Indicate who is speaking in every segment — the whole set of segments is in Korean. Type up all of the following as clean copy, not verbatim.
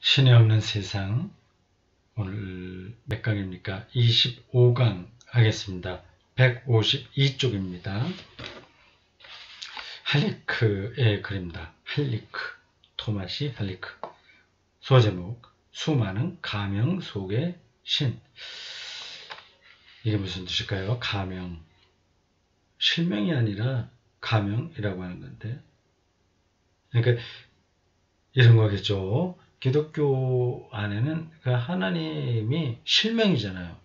Speaker 1: 신의 없는 세상, 오늘 몇 강입니까? 25강 하겠습니다. 152쪽입니다. 할리크의 글입니다. 할리크, 토마시 할리크. 소제목, 수많은 가명 속의 신. 이게 무슨 뜻일까요? 가명. 실명이 아니라 가명이라고 하는 건데, 그러니까 이런 거겠죠. 기독교 안에는 그 하나님이 실명이잖아요.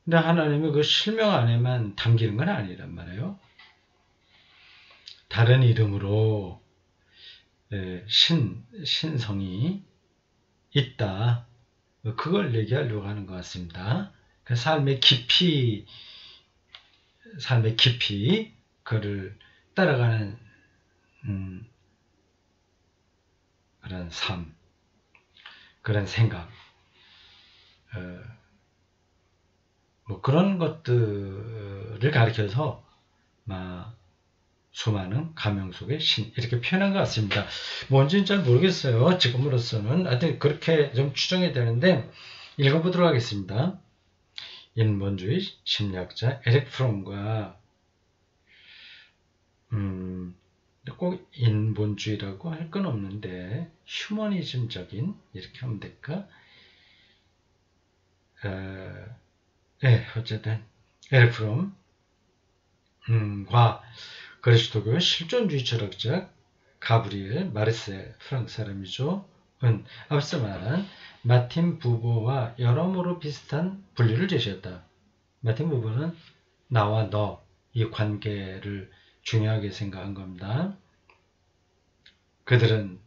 Speaker 1: 근데 하나님이 그 실명 안에만 담기는 건 아니란 말이에요. 다른 이름으로 신성이 있다. 그걸 얘기하려고 하는 것 같습니다. 그 삶의 깊이, 그를 따라가는 그런 삶, 그런 생각, 뭐 그런 것들을 가리켜서 수많은 가명 속의 신, 이렇게 표현한 것 같습니다. 뭔지는 잘 모르겠어요. 지금으로서는. 하여튼 그렇게 좀 추정이 되는데 읽어보도록 하겠습니다. 인본주의 심리학자 에릭 프롬과 꼭 인본주의라고 할 건 없는데 휴머니즘적인, 이렇게 하면 될까? 어쨌든 에릭 프롬과 그리스도교 실존주의 철학자 가브리엘 마르세, 프랑스 사람이죠. 앞서 말한 마틴 부버와 여러모로 비슷한 분류를 제시했다. 마틴 부버는 나와 너, 이 관계를 중요하게 생각한 겁니다. 그들은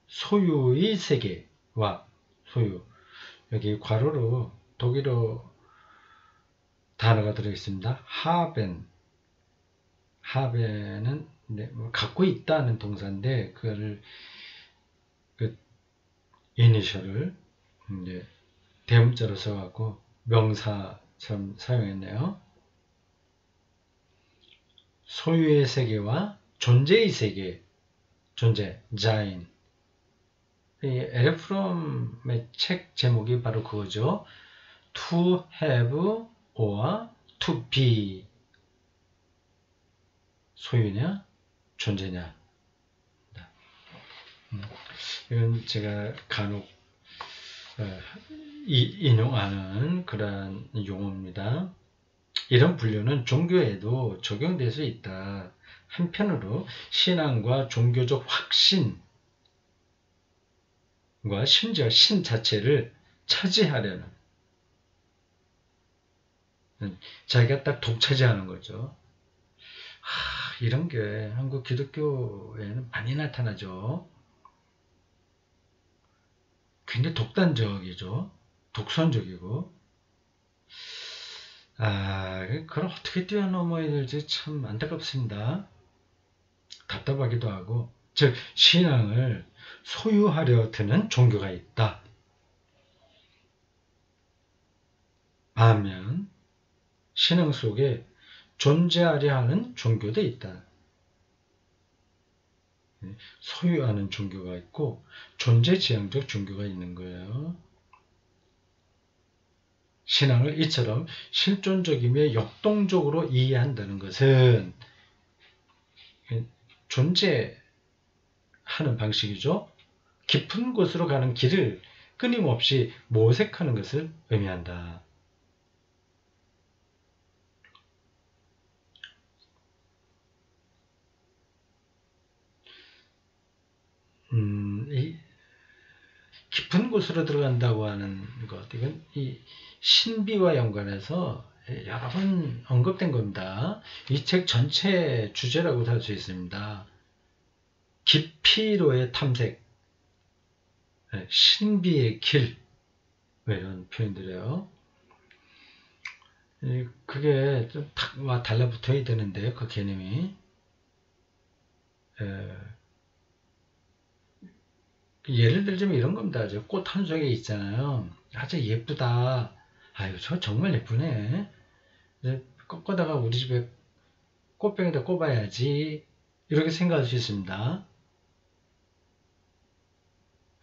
Speaker 1: 소유의 세계와 소유, 여기 괄호로 독일어 단어가 들어있습니다. 하벤은 갖고 있다는 동사인데 그거를 이니셜을 대문자로 써갖고 명사처럼 사용했네요. 소유의 세계와 존재의 세계, 존재, 자인. 이 에릭 프롬의 책 제목이 바로 그거죠. To have or to be. 소유냐, 존재냐. 이건 제가 간혹 인용하는 그런 용어입니다. 이런 분류는 종교에도 적용될 수 있다. 한편으로 신앙과 종교적 확신과 심지어 신 자체를 차지하려는, 자기가 딱 독차지하는 거죠. 이런 게 한국 기독교에는 많이 나타나죠. 굉장히 독단적이죠. 독선적이고. 그걸 어떻게 뛰어넘어야 될지 참 안타깝습니다. 답답하기도 하고. 즉, 신앙을 소유하려 드는 종교가 있다. 반면 신앙 속에 존재하려 하는 종교도 있다. 소유하는 종교가 있고 존재지향적 종교가 있는 거예요. 신앙을 이처럼 실존적이며 역동적으로 이해한다는 것은 존재하는 방식이죠. 깊은 곳으로 가는 길을 끊임없이 모색하는 것을 의미한다. 이 깊은 곳으로 들어간다고 하는 것, 이건 이 신비와 연관해서 여러 번 언급된 겁니다. 이 책 전체 주제라고도 할 수 있습니다. 깊이로의 탐색, 신비의 길, 이런 표현들이에요. 그게 좀 딱 달라붙어야 되는데, 그 개념이. 예를 들자면 이런 겁니다. 꽃 한 송이 있잖아요. 아주 예쁘다. 아유, 저 정말 예쁘네. 꺾어다가 우리 집에 꽃병에다 꼽아야지. 이렇게 생각할 수 있습니다.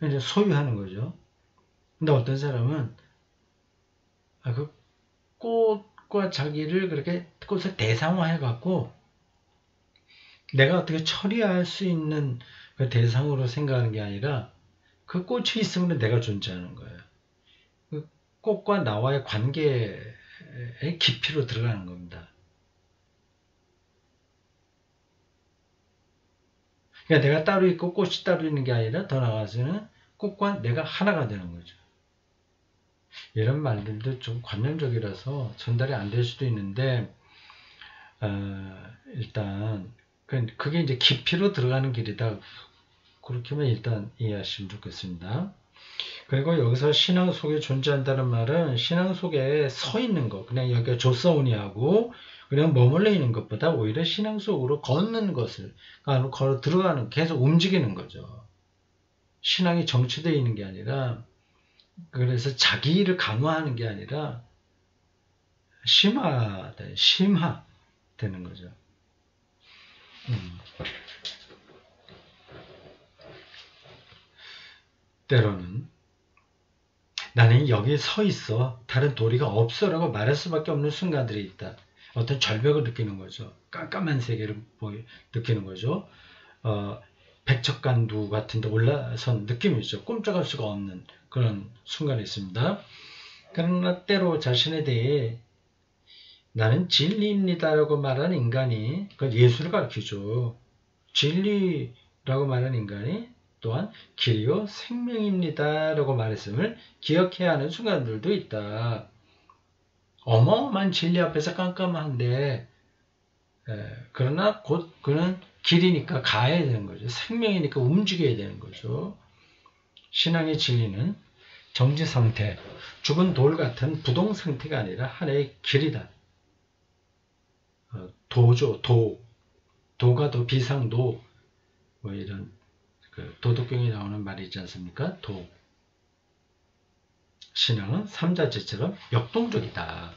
Speaker 1: 이제 소유하는 거죠. 근데 어떤 사람은 그 꽃과 자기를 그렇게 꽃을 대상화해 갖고 내가 어떻게 처리할 수 있는 그 대상으로 생각하는 게 아니라 그 꽃이 있으면 내가 존재하는 거예요. 그 꽃과 나와의 관계의 깊이로 들어가는 겁니다. 그러니까 내가 따로 있고 꽃이 따로 있는 게 아니라 더 나아가서는 꽃과 내가 하나가 되는 거죠. 이런 말들도 좀 관념적이라서 전달이 안 될 수도 있는데 일단 그게 이제 깊이로 들어가는 길이다. 그렇게만 일단 이해하시면 좋겠습니다. 그리고 여기서 신앙 속에 존재한다는 말은 신앙 속에 서 있는 것, 그냥 여기가 조사오니하고 그냥 머물러 있는 것보다 오히려 신앙 속으로 걷는 것을, 걸어 들어가는, 계속 움직이는 거죠. 신앙이 정체되어 있는 게 아니라, 그래서 자기를 강화하는 게 아니라 심화되는 거죠. 때로는 나는 여기에 서 있어. 다른 도리가 없어. 라고 말할 수밖에 없는 순간들이 있다. 어떤 절벽을 느끼는 거죠. 깜깜한 세계를 느끼는 거죠. 백척간두 같은 데 올라선 느낌이죠. 꼼짝할 수가 없는 그런 순간이 있습니다. 그러나 때로 자신에 대해 나는 진리입니다. 라고 말하는 인간이, 그건 예수를 가르치죠. 진리라고 말하는 인간이 또한 길이요 생명입니다. 라고 말했음을 기억해야 하는 순간들도 있다. 어마어마한 진리 앞에서 깜깜한데 그러나 곧 그는 길이니까 가야 되는 거죠. 생명이니까 움직여야 되는 거죠. 신앙의 진리는 정지 상태, 죽은 돌 같은 부동 상태가 아니라 하나의 길이다. 도죠, 도가 더 비상도, 뭐 이런 도덕경에 나오는 말이 있지 않습니까? 도. 신앙은 삼자체처럼 역동적이다.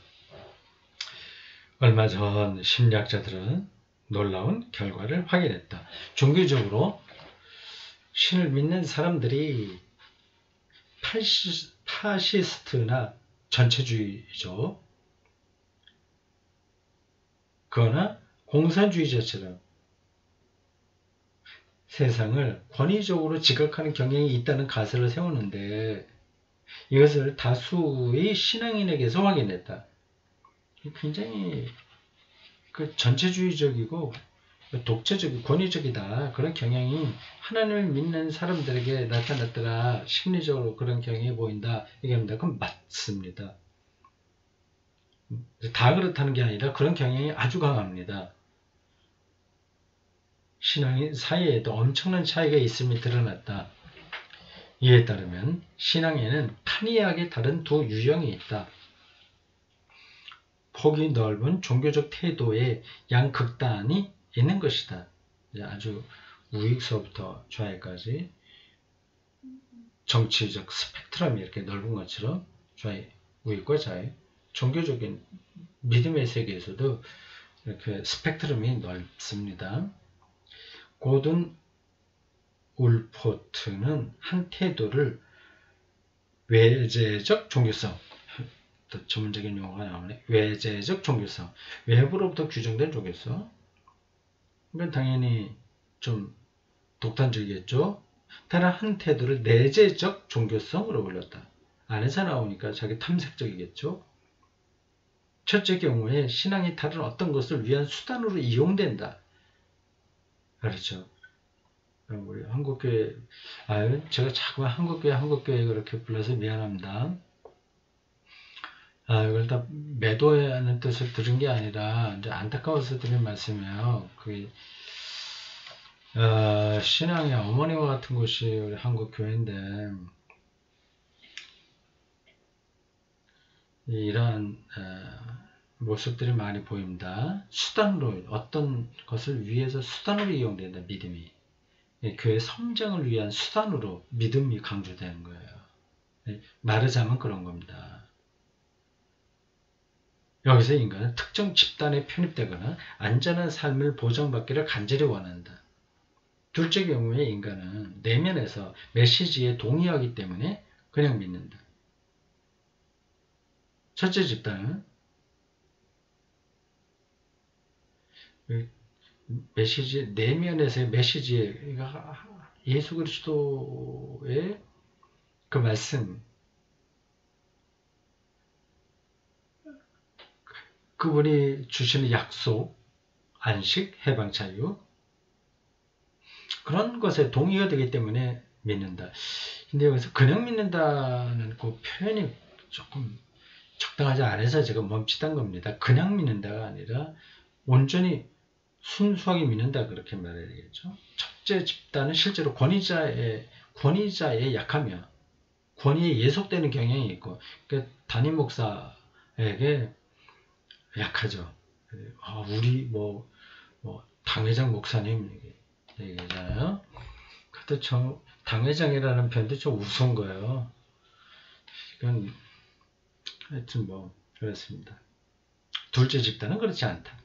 Speaker 1: 얼마 전 심리학자들은 놀라운 결과를 확인했다. 종교적으로 신을 믿는 사람들이 파시스트나 전체주의죠. 그러나 공산주의자처럼 세상을 권위적으로 지각하는 경향이 있다는 가설을 세우는데 이것을 다수의 신앙인에게서 확인했다. 굉장히 전체주의적이고 독재적이고 권위적이다. 그런 경향이 하나님을 믿는 사람들에게 나타났더라. 심리적으로 그런 경향이 보인다. 얘기합니다. 그럼 맞습니다. 다 그렇다는 게 아니라 그런 경향이 아주 강합니다. 신앙인 사이에도 엄청난 차이가 있음이 드러났다. 이에 따르면 신앙에는 판이하게 다른 두 유형이 있다. 폭이 넓은 종교적 태도의 양극단이 있는 것이다. 아주 우익서부터 좌익까지 정치적 스펙트럼이 이렇게 넓은 것처럼 우익과 좌익, 종교적인 믿음의 세계에서도 이렇게 스펙트럼이 넓습니다. 고든 울포트는 한 태도를 외제적 종교성, 또 전문적인 용어가 나오네. 외제적 종교성, 외부로부터 규정된 종교성. 이건 당연히 좀 독단적이겠죠. 다른 한 태도를 내재적 종교성으로 불렀다. 안에서 나오니까 자기 탐색적이겠죠. 첫째 경우에 신앙이 다른 어떤 것을 위한 수단으로 이용된다. 그렇죠. 우리 한국교회, 제가 자꾸 한국교회 그렇게 불러서 미안합니다. 이걸 다 매도하는 뜻을 들은 게 아니라 이제 안타까워서 드린 말씀이에요. 신앙의 어머니와 같은 곳이 우리 한국교회인데 이러한 모습들이 많이 보입니다. 수단으로 어떤 것을 위해서 수단으로 이용된다. 믿음이 교회 성장을 위한 수단으로 믿음이 강조되는 거예요. 말하자면 그런 겁니다. 여기서 인간은 특정 집단에 편입되거나 안전한 삶을 보장받기를 간절히 원한다. 둘째 경우에 인간은 내면에서 메시지에 동의하기 때문에 그냥 믿는다. 첫째 집단은 메시지, 내면에서의 메시지에, 예수 그리스도의 그 말씀, 그분이 주시는 약속, 안식, 해방, 자유, 그런 것에 동의가 되기 때문에 믿는다. 근데 여기서 그냥 믿는다는 그 표현이 조금 적당하지 않아서 제가 멈칫한 겁니다. 그냥 믿는다가 아니라 온전히 순수하게 믿는다, 그렇게 말해야 되겠죠. 첫째 집단은 실제로 권위자에 약하며 권위에 예속되는 경향이 있고, 그러니까 담임 목사에게 약하죠. 우리 당회장 목사님 얘기잖아요. 그때 당회장이라는 표현도 좀 우스운 거예요. 이건 하여튼 그렇습니다. 둘째 집단은 그렇지 않다.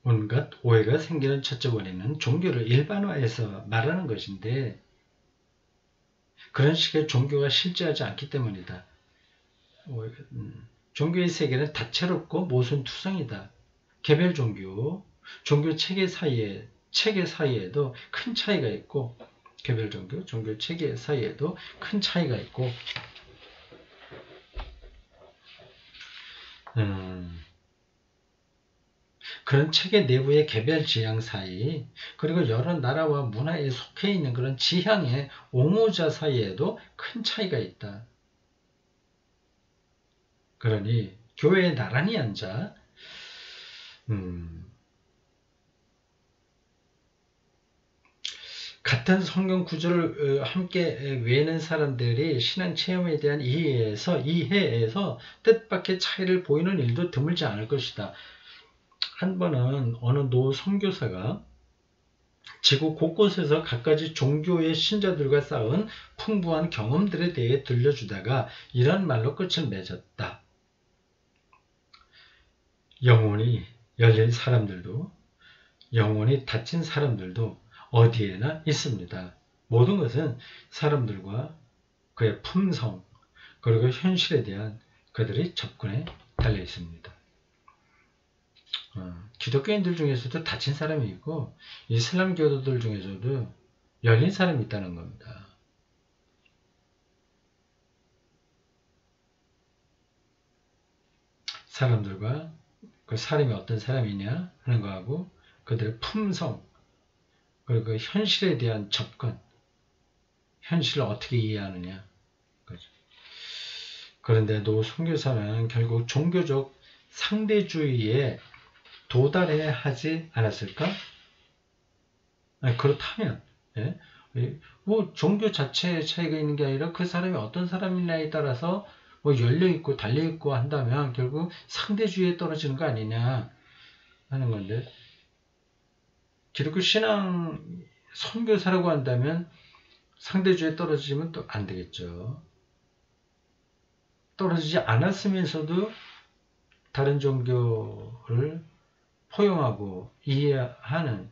Speaker 1: 온갖 오해가 생기는 첫째 원인은 종교를 일반화해서 말하는 것인데, 그런 식의 종교가 실제하지 않기 때문이다. 종교의 세계는 다채롭고 모순투성이다. 개별 종교 체계 사이에도 큰 차이가 있고, 개별 종교 체계 사이에도 큰 차이가 있고, 그런 체계 내부의 개별 지향 사이, 그리고 여러 나라와 문화에 속해 있는 그런 지향의 옹호자 사이에도 큰 차이가 있다. 그러니 교회에 나란히 앉아 같은 성경 구절을 함께 외우는 사람들이 신앙 체험에 대한 이해에서 뜻밖의 차이를 보이는 일도 드물지 않을 것이다. 한 번은 어느 노 선교사가 지구 곳곳에서 갖가지 종교의 신자들과 쌓은 풍부한 경험들에 대해 들려주다가 이런 말로 끝을 맺었다. 영혼이 열린 사람들도, 영혼이 닫힌 사람들도 어디에나 있습니다. 모든 것은 사람들과 그의 품성, 그리고 현실에 대한 그들의 접근에 달려 있습니다. 기독교인들 중에서도 닫힌 사람이 있고, 이슬람 교도들 중에서도 열린 사람이 있다는 겁니다. 사람들과 그 사람이 어떤 사람이냐 하는 거하고, 그들의 품성, 그리고 그 현실에 대한 접근, 현실을 어떻게 이해하느냐. 그런데 노 선교사는 결국 종교적 상대주의에 도달해야 하지 않았을까? 그렇다면, 종교 자체의 차이가 있는 게 아니라 그 사람이 어떤 사람이냐에 따라서 열려있고 달려있고 한다면 결국 상대주의에 떨어지는 거 아니냐 하는 건데, 기독교 신앙 선교사라고 한다면 상대주의에 떨어지면 또 안 되겠죠. 떨어지지 않았으면서도 다른 종교를 포용하고 이해하는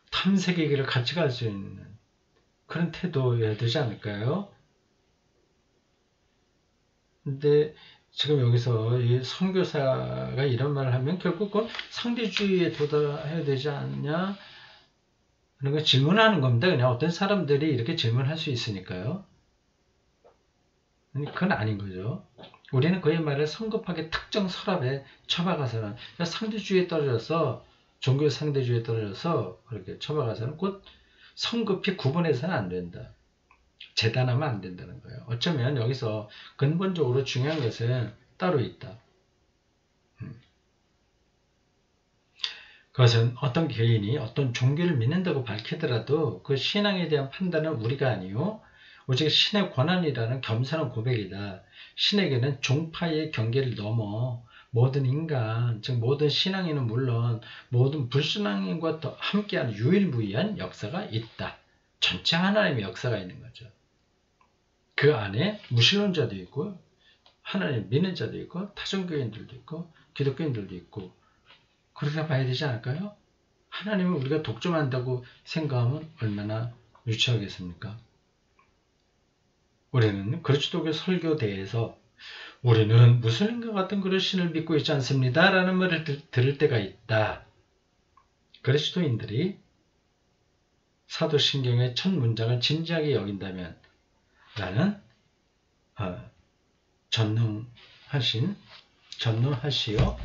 Speaker 1: 탐색의 길을 같이 갈 수 있는 그런 태도여야 되지 않을까요? 근데 지금 여기서 이 선교사가 이런 말을 하면 결국은 상대주의에 도달해야 되지 않냐 하는 걸 질문하는 겁니다. 그냥 어떤 사람들이 이렇게 질문할 수 있으니까요. 그건 아닌 거죠. 우리는 그의 말을 성급하게 특정 서랍에 처박아서는, 상대주의에 떨어져서, 종교 상대주의에 떨어져서 그렇게 처박아서는 곧 성급히 구분해서는 안 된다. 재단하면 안 된다는 거예요. 어쩌면 여기서 근본적으로 중요한 것은 따로 있다. 그것은 어떤 개인이 어떤 종교를 믿는다고 밝히더라도 그 신앙에 대한 판단은 우리가 아니요, 오직 신의 권한이라는 겸손한 고백이다. 신에게는 종파의 경계를 넘어 모든 인간, 즉 모든 신앙인은 물론 모든 불신앙인과 함께하는 유일무이한 역사가 있다. 전체 하나님의 역사가 있는 거죠. 그 안에 무신론자도 있고, 하나님 믿는 자도 있고, 타종교인들도 있고, 기독교인들도 있고, 그렇게 봐야 되지 않을까요? 하나님은 우리가 독점한다고 생각하면 얼마나 유치하겠습니까? 우리는 그리스도교 설교대에서 우리는 무슬림과 같은 그런 신을 믿고 있지 않습니다 라는 말을 들을 때가 있다. 그리스도인들이 사도신경의 첫 문장을 진지하게 여긴다면 나는 전능하시어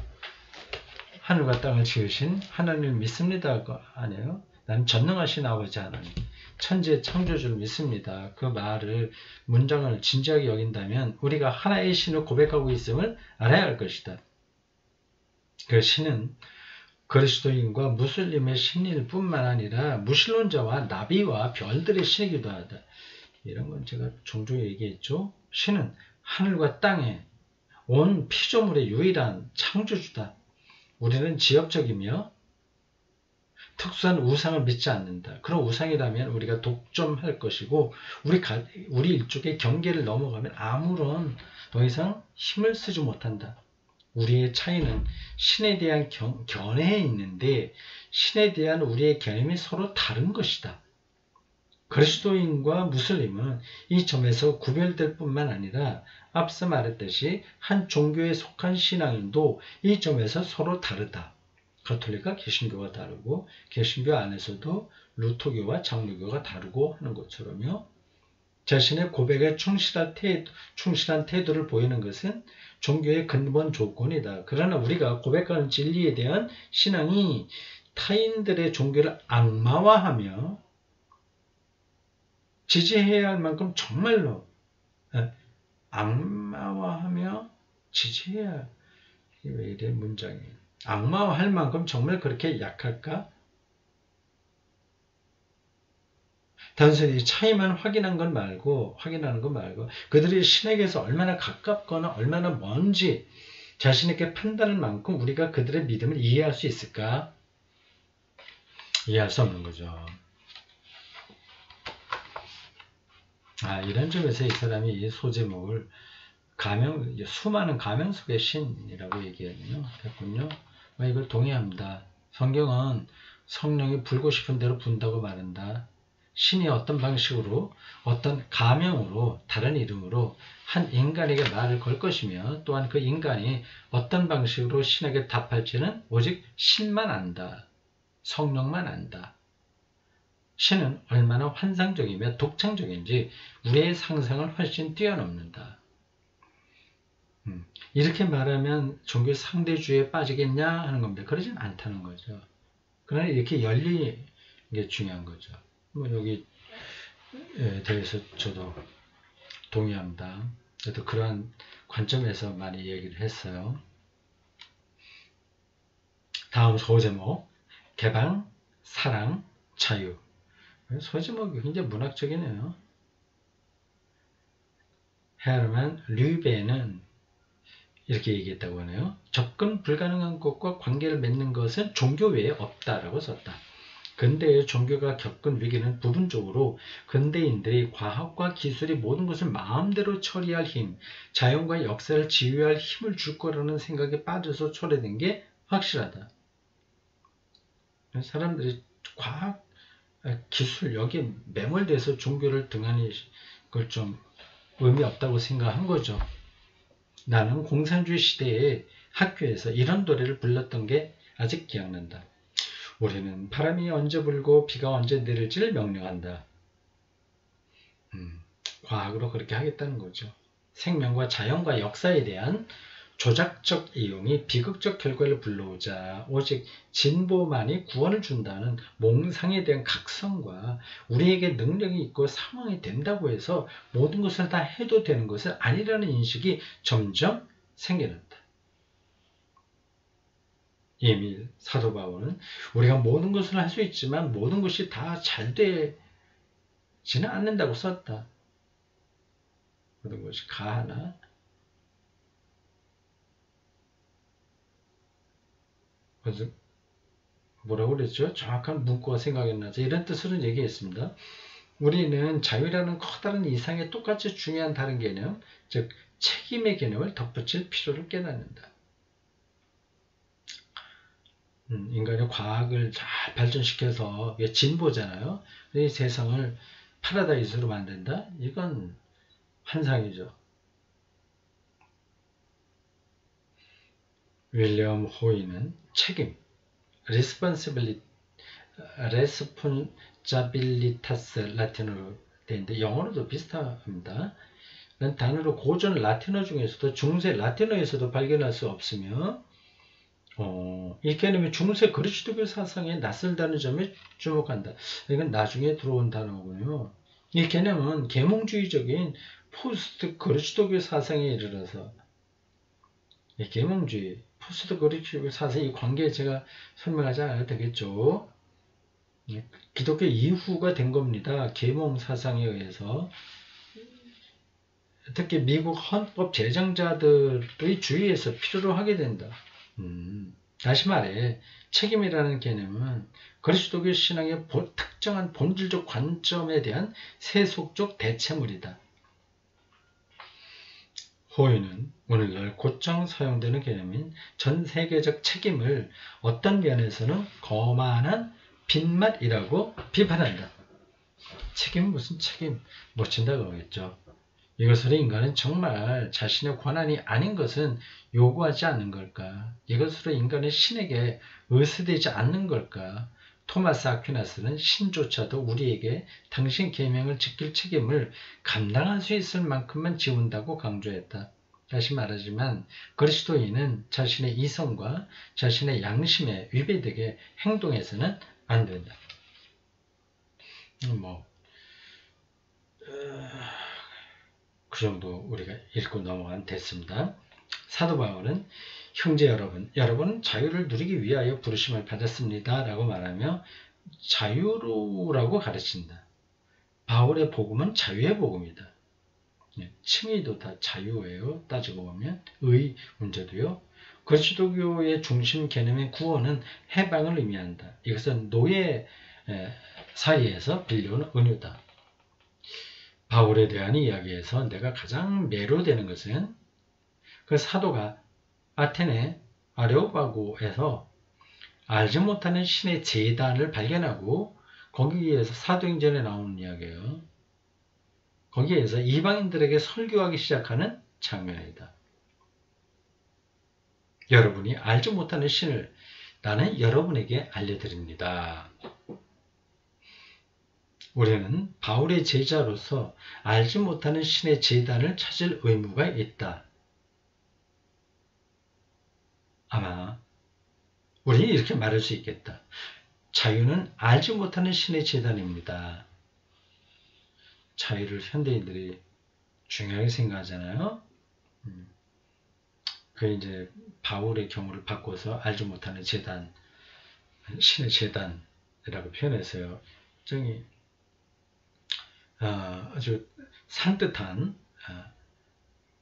Speaker 1: 하늘과 땅을 지으신 하나님을 믿습니다. 아니에요. 나는 전능하신 아버지 하나님, 천지의 창조주를 믿습니다. 그 말을, 문장을 진지하게 여긴다면 우리가 하나의 신을 고백하고 있음을 알아야 할 것이다. 그 신은 그리스도인과 무슬림의 신일 뿐만 아니라 무신론자와 나비와 별들의 신이기도 하다. 이런 건 제가 종종 얘기했죠. 신은 하늘과 땅에 온 피조물의 유일한 창조주다. 우리는 지엽적이며 특수한 우상을 믿지 않는다. 그런 우상이라면 우리가 독점할 것이고 우리 일족의 경계를 넘어가면 아무런 더 이상 힘을 쓰지 못한다. 우리의 차이는 신에 대한 견해에 있는데 신에 대한 우리의 개념이 서로 다른 것이다. 그리스도인과 무슬림은 이 점에서 구별될 뿐만 아니라 앞서 말했듯이 한 종교에 속한 신앙인도 이 점에서 서로 다르다. 가톨릭과 개신교가 다르고 개신교 안에서도 루터교와 장로교가 다르고 하는 것처럼요. 자신의 고백에 충실한 태도를 보이는 것은 종교의 근본 조건이다. 그러나 우리가 고백하는 진리에 대한 신앙이 타인들의 종교를 악마화하며 지지해야 할 만큼 정말로 악마화하며 지지해야 왜 이래 문장이 악마화할 만큼 정말 그렇게 약할까? 단순히 차이만 확인하는 것 말고 그들이 신에게서 얼마나 가깝거나 얼마나 먼지 자신에게 판단할 만큼 우리가 그들의 믿음을 이해할 수 있을까? 이해할 수 없는 거죠. 이런 점에서 이 사람이 이 소제목을 수많은 가명 속의 신이라고 했군요. 이걸 동의합니다. 성경은 성령이 불고 싶은 대로 분다고 말한다. 신이 어떤 방식으로, 어떤 가명으로, 다른 이름으로 한 인간에게 말을 걸 것이며 또한 그 인간이 어떤 방식으로 신에게 답할지는 오직 신만 안다. 성령만 안다. 신은 얼마나 환상적이며 독창적인지 우리의 상상을 훨씬 뛰어넘는다. 이렇게 말하면 종교 상대주의에 빠지겠냐 하는 겁니다. 그러진 않다는 거죠. 그러나 이렇게 열리는 게 중요한 거죠. 여기에 대해서 저도 동의합니다. 저도 그러한 관점에서 많이 얘기를 했어요. 다음 소제목, 개방, 사랑, 자유. 소제목이 굉장히 문학적이네요. 헤르만 류베는 이렇게 얘기했다고 하네요. 접근 불가능한 것과 관계를 맺는 것은 종교 외에 없다라고 썼다. 근대의 종교가 겪은 위기는 부분적으로 근대인들이 과학과 기술이 모든 것을 마음대로 처리할 힘, 자연과 역사를 지휘할 힘을 줄 거라는 생각에 빠져서 초래된 게 확실하다. 사람들이 과학, 기술 여기에 매몰돼서 종교를 등한히 그걸 좀 의미 없다고 생각한 거죠. 나는 공산주의 시대에 학교에서 이런 노래를 불렀던 게 아직 기억난다. 우리는 바람이 언제 불고 비가 언제 내릴지를 명령한다. 과학으로 그렇게 하겠다는 거죠. 생명과 자연과 역사에 대한 조작적 이용이 비극적 결과를 불러오자 오직 진보만이 구원을 준다는 몽상에 대한 각성과 우리에게 능력이 있고 상황이 된다고 해서 모든 것을 다 해도 되는 것은 아니라는 인식이 점점 생겨났다. 이미 사도 바울은 우리가 모든 것을 할 수 있지만 모든 것이 다 잘 되지는 않는다고 썼다. 모든 것이 가하나 뭐라고 그랬죠? 정확한 문구가 생각이 안 나죠. 이런 뜻으로 얘기했습니다. 우리는 자유라는 커다란 이상에 똑같이 중요한 다른 개념, 즉 책임의 개념을 덧붙일 필요를 깨닫는다. 인간의 과학을 잘 발전시켜서 이게 진보잖아요. 이 세상을 파라다이스로 만든다? 이건 환상이죠. 윌리엄 호이는 책임, responsabilitas 라틴어로 되는데 영어로도 비슷합니다. 이런 단어로 고전 라틴어 중에서도 중세 라틴어에서도 발견할 수 없으며 이 개념이 중세 그리스도교 사상에 낯설다는 점에 주목한다. 이건 나중에 들어온 단어고요. 이 개념은 계몽주의적인 포스트 그리스도교 사상에 이르러서 계몽주의, 포스트 그리스도교 사상의 관계에 제가 설명하지 않아도 되겠죠. 기독교 이후가 된 겁니다. 계몽 사상에 의해서. 특히 미국 헌법 제정자들의 주의에서 필요로 하게 된다. 다시 말해 책임이라는 개념은 그리스도교 신앙의 특정한 본질적 관점에 대한 세속적 대체물이다. 호이는 오늘날 곧장 사용되는 개념인 전 세계적 책임을 어떤 면에서는 거만한 빈맛이라고 비판한다. 책임 무슨 책임 못 친다고 하겠죠. 이것으로 인간은 정말 자신의 권한이 아닌 것은 요구하지 않는 걸까? 이것으로 인간은 신에게 의스되지 않는 걸까? 토마스 아퀴나스는 신조차도 우리에게 당신 계명을 지킬 책임을 감당할 수 있을 만큼만 지운다고 강조했다. 다시 말하지만 그리스도인은 자신의 이성과 자신의 양심에 위배되게 행동해서는 안 된다. 그 정도 우리가 읽고 넘어가면 됐습니다. 사도 바울은 형제 여러분은 자유를 누리기 위하여 부르심을 받았습니다. 라고 말하며 자유로라고 가르친다. 바울의 복음은 자유의 복음이다. 칭의도 다 자유예요. 따지고 보면 의 문제도요. 그리스도교의 중심 개념의 구원은 해방을 의미한다. 이것은 노예 사이에서 빌려온 은유다. 바울에 대한 이야기에서 내가 가장 매료되는 것은 그 사도가 아테네 아레오바고에서 알지 못하는 신의 제단을 발견하고 거기에서 사도행전에 나오는 이야기예요. 거기에서 이방인들에게 설교하기 시작하는 장면이다. 여러분이 알지 못하는 신을 나는 여러분에게 알려드립니다. 우리는 바울의 제자로서 알지 못하는 신의 제단을 찾을 의무가 있다. 아마 우리는 이렇게 말할 수 있겠다. 자유는 알지 못하는 신의 제단입니다. 자유를 현대인들이 중요하게 생각하잖아요. 그 이제 바울의 경우를 바꿔서 알지 못하는 제단, 신의 제단이라고 표현했어요. 정이 아주 산뜻한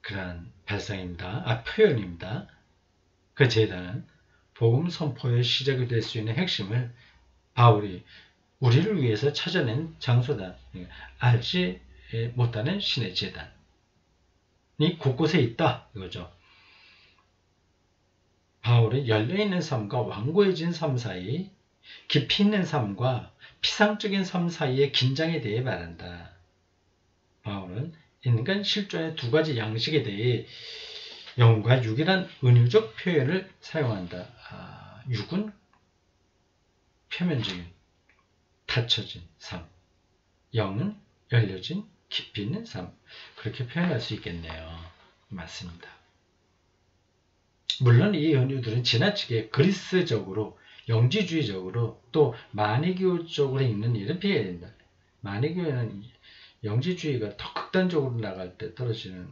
Speaker 1: 그러한 발상입니다. 표현입니다. 그 제단은 복음 선포의 시작이 될 수 있는 핵심을 바울이 우리를 위해서 찾아낸 장소다. 알지 못하는 신의 제단이 곳곳에 있다. 이거죠. 바울은 열려있는 삶과 완고해진 삶 사이, 깊이 있는 삶과 피상적인 삶 사이의 긴장에 대해 말한다. 바울은 인간 실존의 두 가지 양식에 대해 영과 육이란 은유적 표현을 사용한다. 육은 표면적인, 닫혀진 삶, 영은 열려진, 깊이 있는 삶. 그렇게 표현할 수 있겠네요. 맞습니다. 물론 이 은유들은 지나치게 그리스적으로, 영지주의적으로 또 마니교적으로 읽는 일은 피해야 된다. 마니교는 영지주의가 더 극단적으로 나갈 때 떨어지는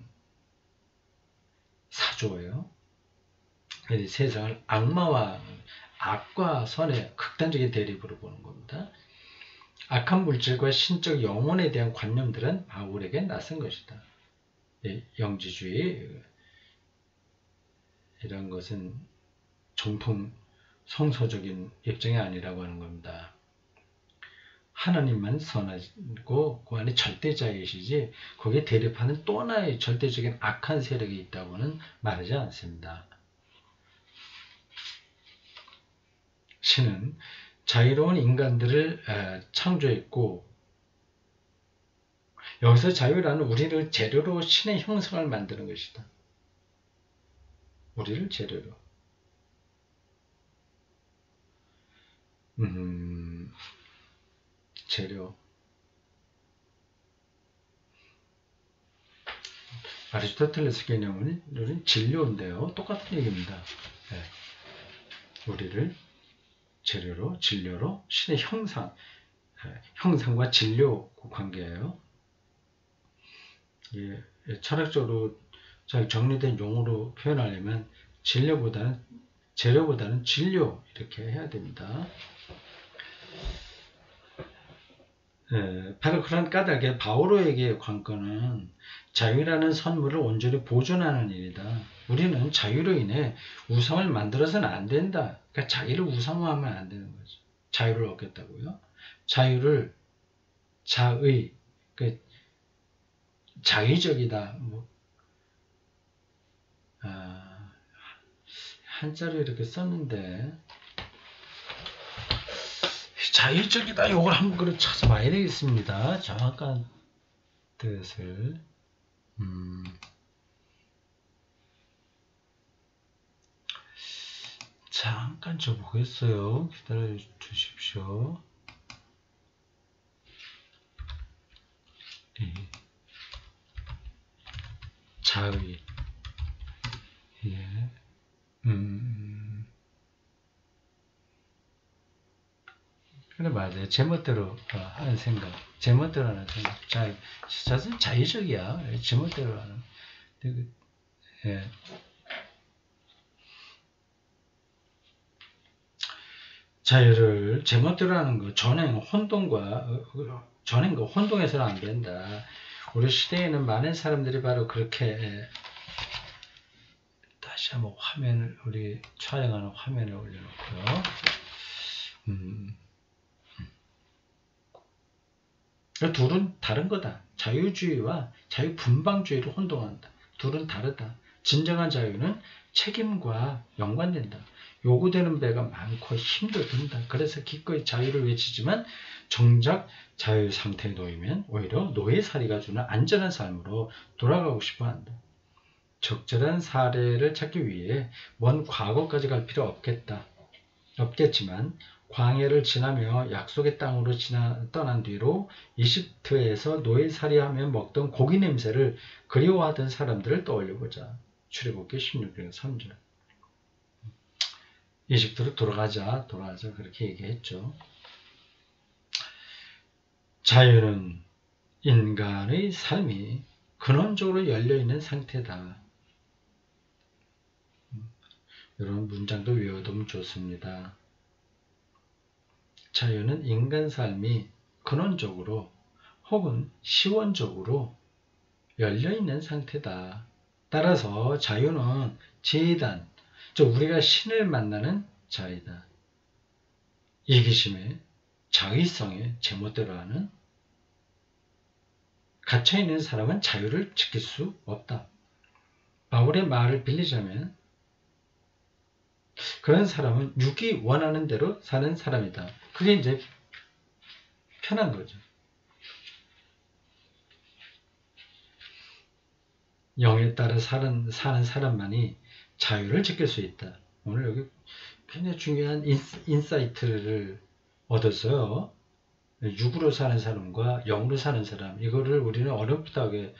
Speaker 1: 사조예요. 세상을 악마와 악과 선의 극단적인 대립으로 보는 겁니다. 악한 물질과 신적 영혼에 대한 관념들은 바울에게 낯선 것이다. 영지주의 이런 것은 정통 성서적인 입장이 아니라고 하는 겁니다. 하나님만 선하고 그 안에 절대자이시지 거기에 대립하는 또 하나의 절대적인 악한 세력이 있다고는 말하지 않습니다. 신은 자유로운 인간들을 창조했고, 여기서 자유라는 우리를 재료로 신의 형상을 만드는 것이다. 우리를 재료로. 재료. 아리스토텔레스 개념은 진료인데요. 똑같은 얘기입니다. 네. 우리를 재료로, 진료로, 신의 형상, 형상과 진료 관계예요. 예, 철학적으로 잘 정리된 용어로 표현하려면 재료보다는 진료 이렇게 해야 됩니다. 바로 그런 까닭에 바오로에게 관건은 자유라는 선물을 온전히 보존하는 일이다. 우리는 자유로 인해 우상을 만들어서는 안 된다. 그러니까 자기를 우상화하면 안 되는 거죠. 자유를 얻겠다고요. 자유를 자의, 그 자의적이다. 한자로 이렇게 썼는데 자의적이다. 이걸 한번 그래 찾아봐야 되겠습니다. 정확한 뜻을. 잠깐 저 보겠어요. 기다려 주십시오. 자의. 예. 그래, 맞아요. 제멋대로 하는 생각. 제멋대로 하는 생각. 사실 자의적이야. 제멋대로 하는. 예. 자유를 제멋대로 하는 거, 전행과 혼동해서는 안 된다. 우리 시대에는 많은 사람들이 바로 그렇게, 다시 한번 우리 촬영하는 화면을 올려놓고요. 둘은 다른 거다. 자유주의와 자유분방주의를 혼동한다. 둘은 다르다. 진정한 자유는 책임과 연관된다. 요구되는 배가 많고 힘도 든다. 그래서 기꺼이 자유를 외치지만 정작 자유 상태에 놓이면 오히려 노예살이가 주는 안전한 삶으로 돌아가고 싶어 한다. 적절한 사례를 찾기 위해 먼 과거까지 갈 필요 없겠지만 광해를 지나며 약속의 땅으로 떠난 뒤로 이집트에서 노예살이하며 먹던 고기 냄새를 그리워하던 사람들을 떠올려보자. 출애굽기 16장 3절. 이집트로 돌아가자 그렇게 얘기했죠. 자유는 인간의 삶이 근원적으로 열려있는 상태다. 이런 문장도 외워두면 좋습니다. 자유는 인간 삶이 근원적으로 혹은 시원적으로 열려있는 상태다. 따라서 자유는 재단, 우리가 신을 만나는 자이다. 이기심에 자의성에 제멋대로 하는 갇혀있는 사람은 자유를 지킬 수 없다. 바울의 말을 빌리자면 그런 사람은 육이 원하는 대로 사는 사람이다. 그게 이제 편한 거죠. 영에 따라 사는 사람만이 자유를 지킬 수 있다. 오늘 여기 굉장히 중요한 인사이트를 얻었어요. 육으로 사는 사람과 영으로 사는 사람, 이거를 우리는 어렵다게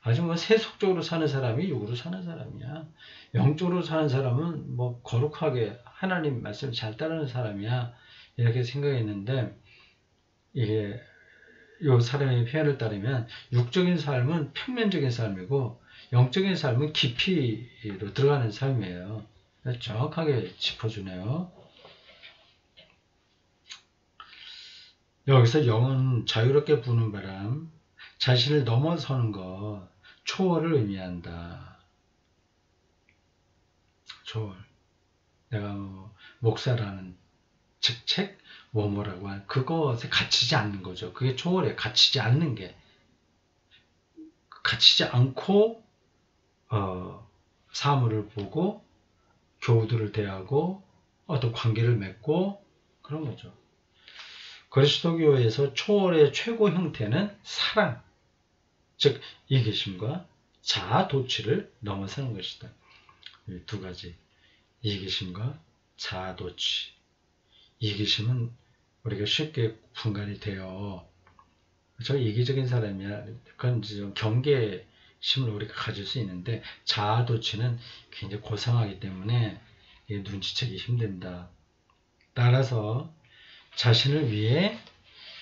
Speaker 1: 아주 세속적으로 사는 사람이 육으로 사는 사람이야. 영적으로 사는 사람은 거룩하게 하나님 말씀을 잘 따르는 사람이야. 이렇게 생각했는데, 이게 이 사람의 표현을 따르면 육적인 삶은 평면적인 삶이고 영적인 삶은 깊이로 들어가는 삶이에요. 정확하게 짚어주네요. 여기서 영은 자유롭게 부는 바람, 자신을 넘어서는 것, 초월을 의미한다. 초월. 내가 목사라는 직책, 뭐라고 하는 그것에 갇히지 않는 거죠. 그게 초월에 갇히지 않는 게. 갇히지 않고 사물을 보고 교우들을 대하고 어떤 관계를 맺고 그런 거죠. 그리스도교에서 초월의 최고 형태는 사랑, 즉 이기심과 자아도취를 넘어서는 것이다. 이 두 가지, 이기심과 자아도취. 이기심은 우리가 쉽게 분간이 돼요. 저 이기적인 사람이야. 그건 좀 경계심을 우리가 가질 수 있는데, 자아도취는 굉장히 고상하기 때문에 눈치채기 힘든다. 따라서 자신을 위해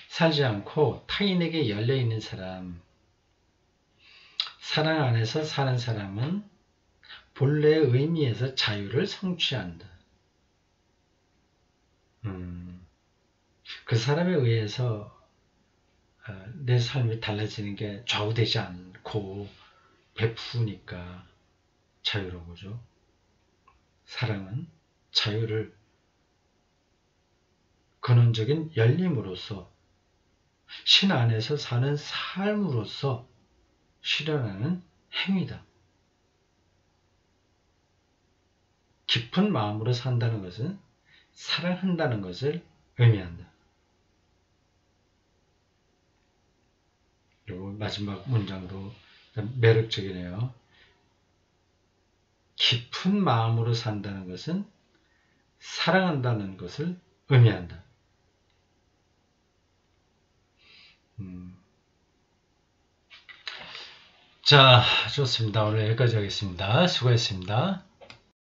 Speaker 1: 살지 않고 타인에게 열려있는 사람, 사랑 안에서 사는 사람은 본래의 의미에서 자유를 성취한다. 그 사람에 의해서 내 삶이 달라지는 게 좌우되지 않고 베푸니까 자유로운 거죠. 사랑은 자유를 근원적인 열림으로써 신 안에서 사는 삶으로서 실현하는 행위다. 깊은 마음으로 산다는 것은 사랑한다는 것을 의미한다. 그리고 마지막 문장도 매력적이네요. 깊은 마음으로 산다는 것은 사랑한다는 것을 의미한다. 자, 좋습니다. 오늘 여기까지 하겠습니다. 수고했습니다.